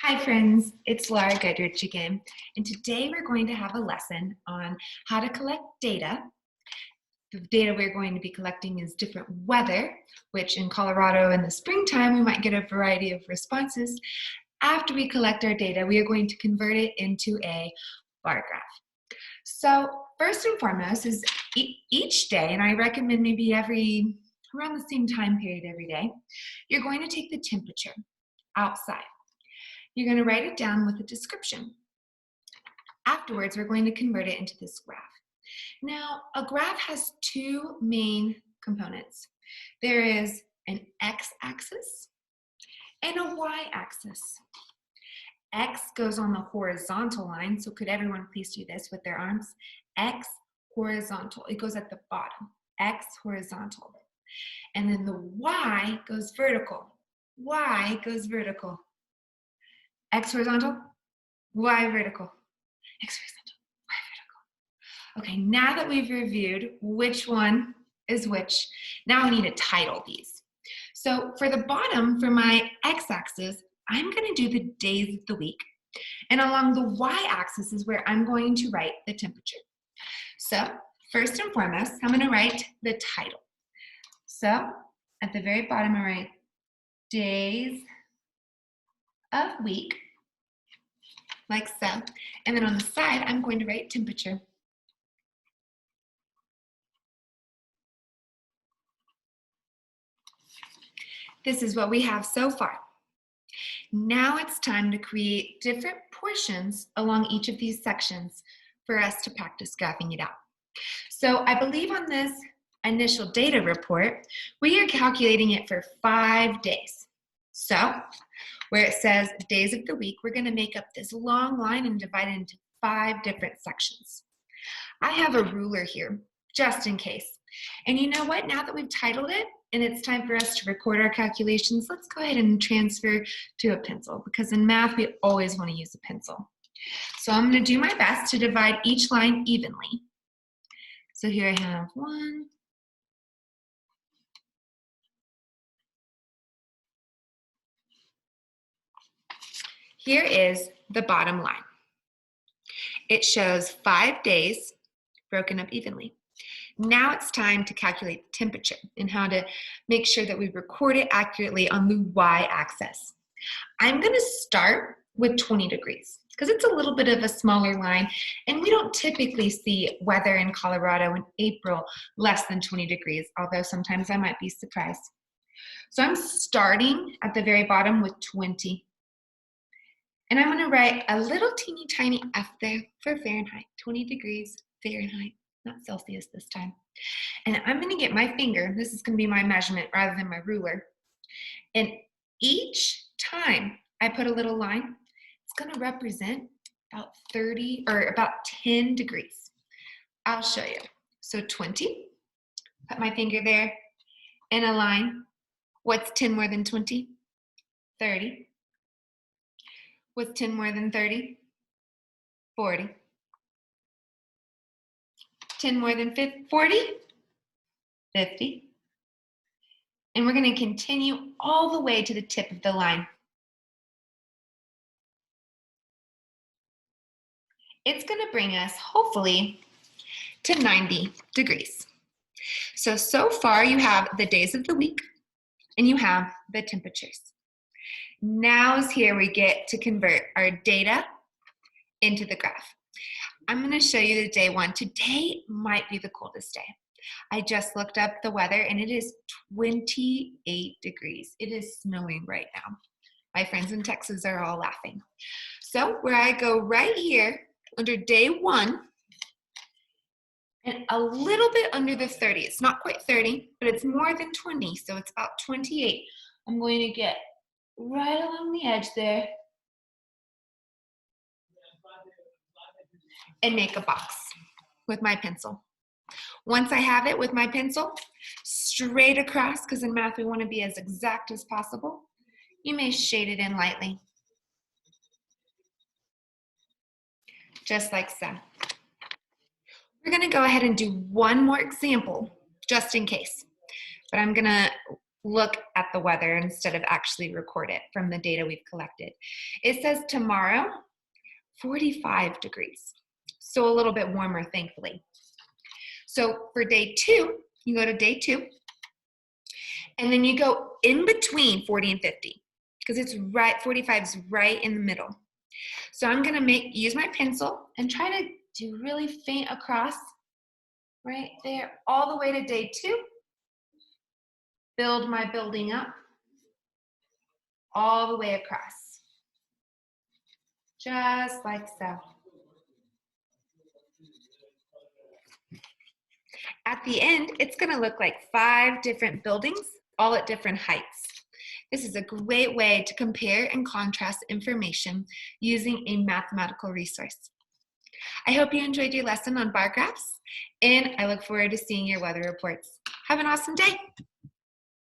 Hi friends, it's Laura Goodrich again, and today we're going to have a lesson on how to collect data. The data we're going to be collecting is different weather, which in Colorado in the springtime we might get a variety of responses. After we collect our data, we are going to convert it into a bar graph. So first and foremost is each day, and I recommend maybe around the same time period every day, you're going to take the temperature outside. You're going to write it down with a description. Afterwards, we're going to convert it into this graph. Now, a graph has two main components. There is an x-axis and a y-axis. X goes on the horizontal line, so could everyone please do this with their arms? X horizontal, it goes at the bottom, X horizontal. And then the Y goes vertical, Y goes vertical. X horizontal, Y vertical, X horizontal, Y vertical. Okay, now that we've reviewed which one is which, now we need to title these. So for the bottom, for my x-axis, I'm going to do the days of the week. And along the y-axis is where I'm going to write the temperature. So first and foremost, I'm going to write the title. So at the very bottom, I write days of week, like so. And then on the side, I'm going to write temperature. This is what we have so far. Now it's time to create different portions along each of these sections for us to practice graphing it out. So I believe on this initial data report, we are calculating it for 5 days. So where it says days of the week, we're going to make up this long line and divide it into 5 different sections. I have a ruler here, just in case. And you know what? Now that we've titled it and it's time for us to record our calculations, let's go ahead and transfer to a pencil, because in math, we always want to use a pencil. So I'm going to do my best to divide each line evenly. So here I have 1, here is the bottom line. It shows 5 days broken up evenly. Now it's time to calculate the temperature and how to make sure that we record it accurately on the y-axis. I'm going to start with 20 degrees because it's a little bit of a smaller line, and we don't typically see weather in Colorado in April less than 20 degrees, although sometimes I might be surprised. So I'm starting at the very bottom with 20. And I'm going to write a little teeny tiny F there for Fahrenheit, 20 degrees Fahrenheit, not Celsius this time. And I'm going to get my finger, this is going to be my measurement rather than my ruler. And each time I put a little line, it's going to represent about 30 or about 10 degrees. I'll show you. So 20, put my finger there, and a line. What's 10 more than 20? 30. What's 10 more than 30? 40. 10 more than 40? 50. And we're going to continue all the way to the tip of the line. It's going to bring us, hopefully, to 90 degrees. So far you have the days of the week and you have the temperatures. Now is here we get to convert our data into the graph. I'm going to show you the day 1. Today might be the coldest day. I just looked up the weather and it is 28 degrees. It is snowing right now. My friends in Texas are all laughing. So where I go right here under day 1 and a little bit under the 30. It's not quite 30, but it's more than 20, so it's about 28. I'm going to get right along the edge there and make a box with my pencil. Once I have it with my pencil, straight across, because in math we want to be as exact as possible, you may shade it in lightly. Just like so. We're going to go ahead and do one more example, just in case. But I'm going to look at the weather instead of actually record it from the data we've collected. It says tomorrow, 45 degrees. So a little bit warmer, thankfully. So for day 2, you go to day 2, and then you go in between 40 and 50, because it's right, 45 is right in the middle. So I'm gonna use my pencil and try to do really faint across right there, all the way to day 2. Build my building up all the way across, just like so. At the end, it's gonna look like 5 different buildings, all at different heights. This is a great way to compare and contrast information using a mathematical resource. I hope you enjoyed your lesson on bar graphs, and I look forward to seeing your weather reports. Have an awesome day.